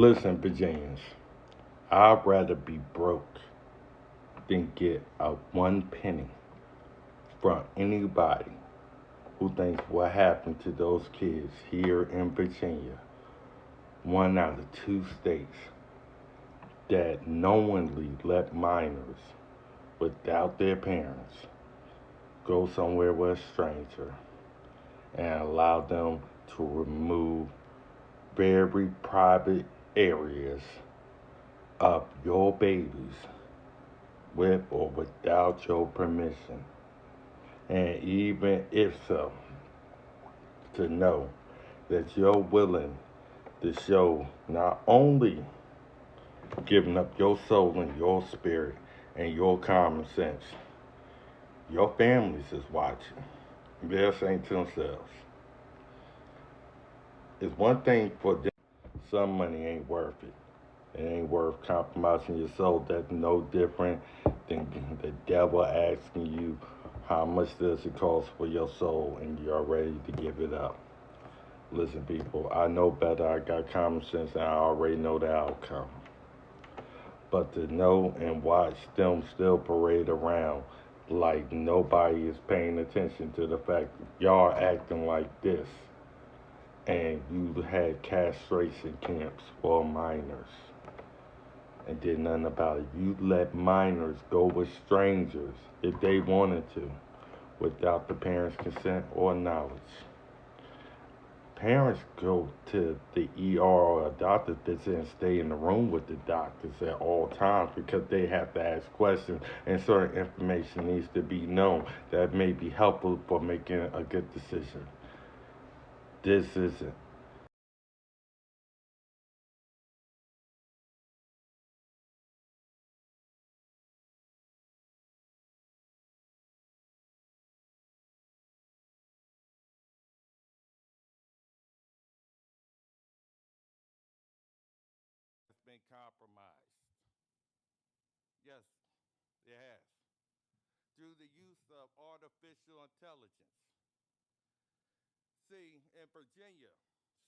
Listen, Virginians, I'd rather be broke than get a 1 penny from anybody who thinks what happened to those kids here in Virginia, one out of 2 states, that knowingly let minors without their parents go somewhere with a stranger and allow them to remove very private areas of your babies with or without your permission. And even if so, to know that you're willing to show not only giving up your soul and your spirit and your common sense, your families is watching. They're saying to themselves, it's one thing for them, some money ain't worth it. It ain't worth compromising your soul. That's no different than the devil asking you how much does it cost for your soul and you're ready to give it up. Listen, people, I know better. I got common sense and I already know the outcome. But to know and watch them still parade around like nobody is paying attention to the fact that y'all acting like this and you had castration camps for minors and did nothing about it. You let minors go with strangers if they wanted to without the parents' consent or knowledge. Parents go to the ER or a doctor visit and stay in the room with the doctors at all times because they have to ask questions and certain information needs to be known that may be helpful for making a good decision. This isn't. It's been compromised. Yes, it has. Through the use of artificial intelligence. See, in Virginia,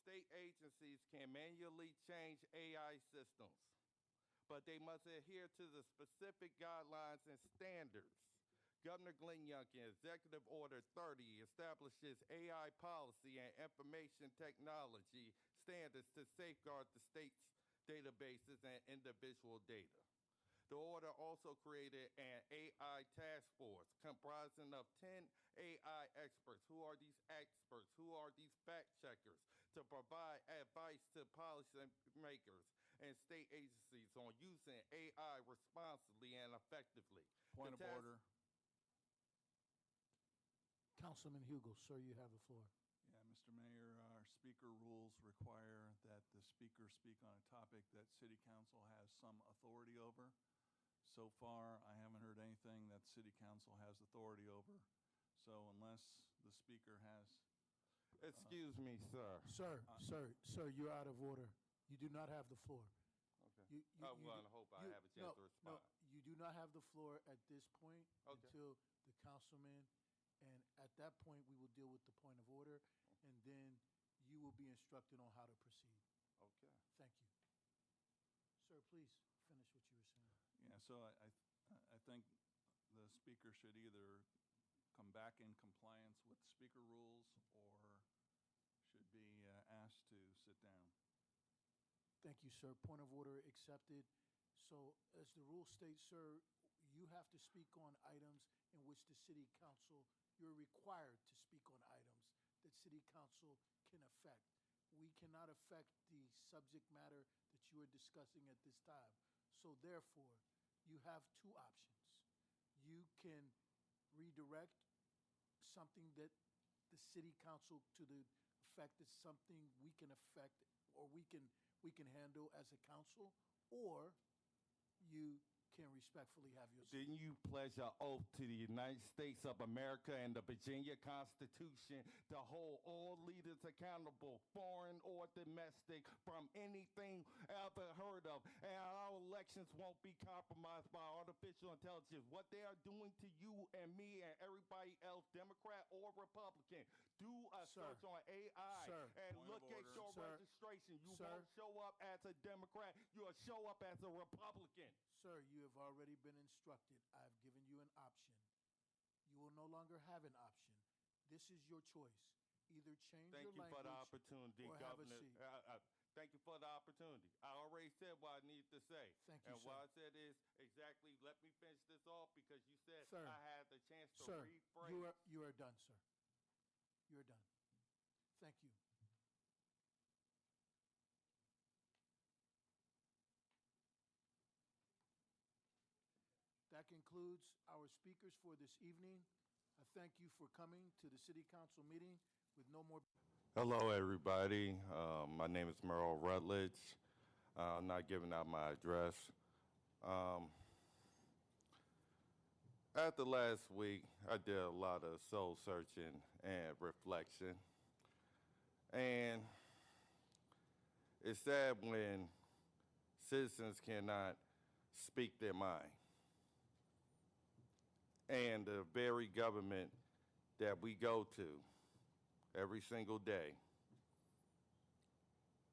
state agencies can manually change AI systems, but they must adhere to the specific guidelines and standards. Governor Glenn Youngkin, Executive Order 30, establishes AI policy and information technology standards to safeguard the state's databases and individual data. The order also created an AI task force comprising of 10 AI experts. Who are these experts? Who are these fact checkers? To provide advice to policymakers and state agencies on using AI responsibly and effectively. Point The of task order. Councilman Hugo, sir, you have the floor. Yeah, Mr. Mayor, our speaker rules require that the speaker speak on a topic that City Council has some authority over. So far, I haven't heard anything that City Council has authority over. So unless the speaker has, Excuse me, sir. Sir, you're out of order. You do not have the floor. Okay. You, I'm going to hope I you, have a chance no, to no, respond. you do not have the floor at this point Okay. until the councilman, and at that point, we will deal with the point of order, and then you will be instructed on how to proceed. Okay. Thank you. Sir, please finish what you were saying. yeah, so I think the speaker should either come back in compliance with speaker rules or should be asked to sit down. Thank you, sir. Point of order accepted. So, as the rule states, sir, you have to speak on items in which the city council, you're required to speak on items that city council can affect. We cannot affect the subject matter that you are discussing at this time. So, therefore, you have two options. You can redirect something that the city council to the effect is something we can affect or we can handle as a council, or you can respectfully have your Didn't you pledge an oath to the United States of America and the Virginia Constitution to hold all leaders accountable, foreign or domestic, from anything you ever heard of. And our elections won't be compromised by artificial intelligence. What they are doing to you and me and everybody else, Democrat or Republican, do a search on AI and look at your registration. You won't show up as a Democrat. You'll show up as a Republican. Sir, you have already been instructed. I've given you an option. You will no longer have an option. This is your choice. Either change Thank your you for the language opportunity, or have a Governor. seat. Thank you for the opportunity. I already said what I need to say. Thank you, and sir. what I said is exactly, let me finish this off because you said Sir. I had the chance to Sir, rephrase. you are done, sir. You are done. Thank you. That concludes our speakers for this evening. I thank you for coming to the City Council meeting with no more. Hello, everybody. My name is Merle Rutledge. I'm not giving out my address. After last week, I did a lot of soul searching and reflection. And it's sad when citizens cannot speak their mind. And the very government that we go to every single day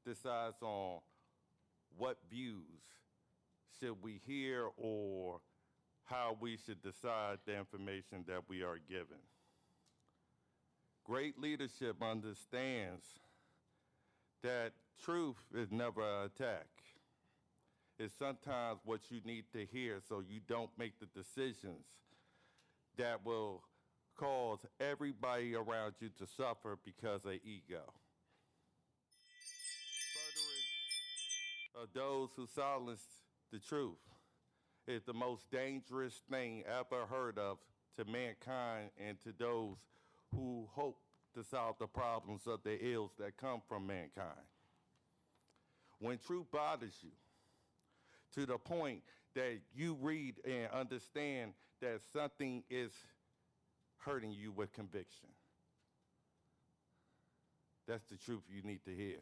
decides on what views should we hear or how we should decide the information that we are given. Great leadership understands that truth is never an attack. It's sometimes what you need to hear so you don't make the decisions that will cause everybody around you to suffer because of ego. Furtherance of those who silence the truth is the most dangerous thing ever heard of to mankind and to those who hope to solve the problems of the ills that come from mankind. When truth bothers you to the point that you read and understand that something is hurting you with conviction, that's the truth you need to hear.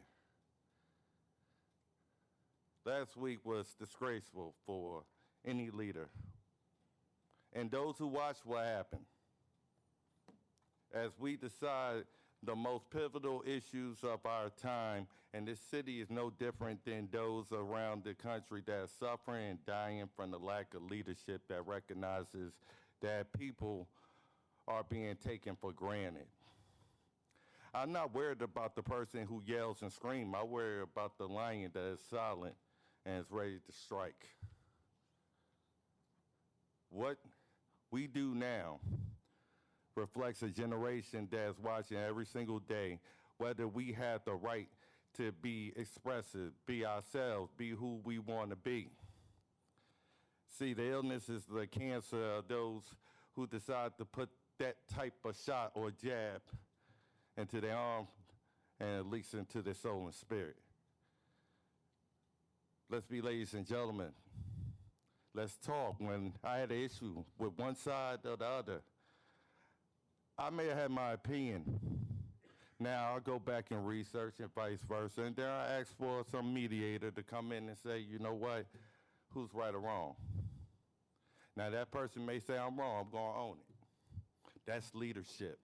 Last week was disgraceful for any leader. And those who watched what happened, as we decide the most pivotal issues of our time, and this city is no different than those around the country that are suffering and dying from the lack of leadership that recognizes that people are being taken for granted. I'm not worried about the person who yells and screams. I worry about the lion that is silent and is ready to strike. What we do now reflects a generation that's watching every single day whether we have the right to be expressive, be ourselves, be who we want to be. See, the illness is the cancer of those who decide to put that type of shot or jab into their arm and at least into their soul and spirit. Let's be ladies and gentlemen. Let's talk. When I had an issue with one side or the other, I may have had my opinion. Now I'll go back and research and vice versa, and then I ask for some mediator to come in and say, you know what, who's right or wrong? Now that person may say I'm wrong, I'm gonna own it. That's leadership.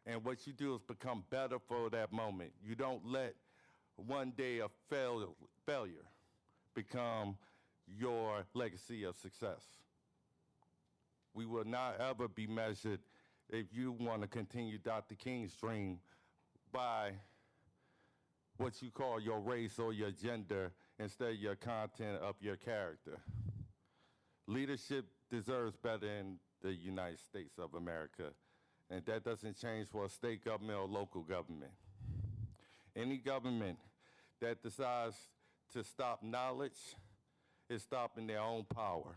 And what you do is become better for that moment. You don't let one day of failure become your legacy of success. We will not ever be measured, if you want to continue Dr. King's dream, by what you call your race or your gender instead of your content of your character. Leadership deserves better in the United States of America, and that doesn't change for a state government or local government. Any government that decides to stop knowledge is stopping their own power.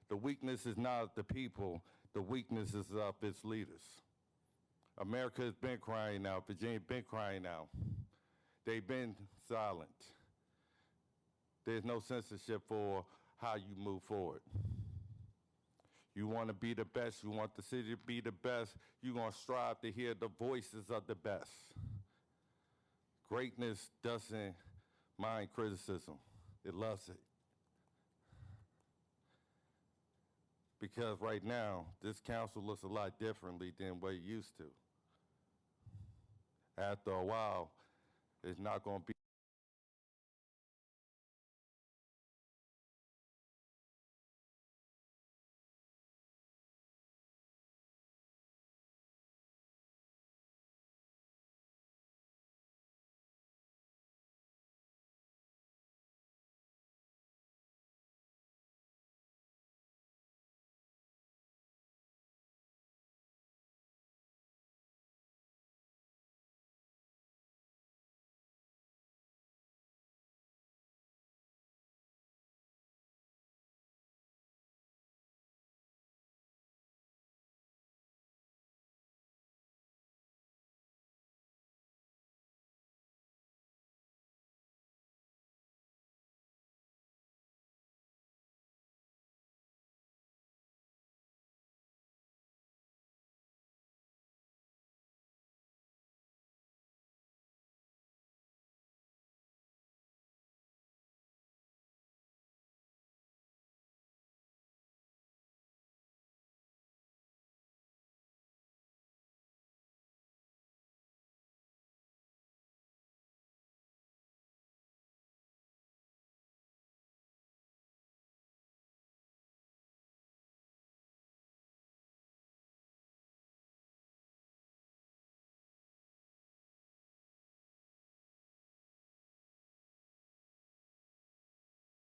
The weakness is not of the people, the weakness is of its leaders. America has been crying out, Virginia been crying out. They've been silent. There's no censorship for how you move forward. You want to be the best, you want the city to be the best, you're going to strive to hear the voices of the best. Greatness doesn't mind criticism. It loves it. Because right now, this council looks a lot differently than what it used to. After a while, it's not going to be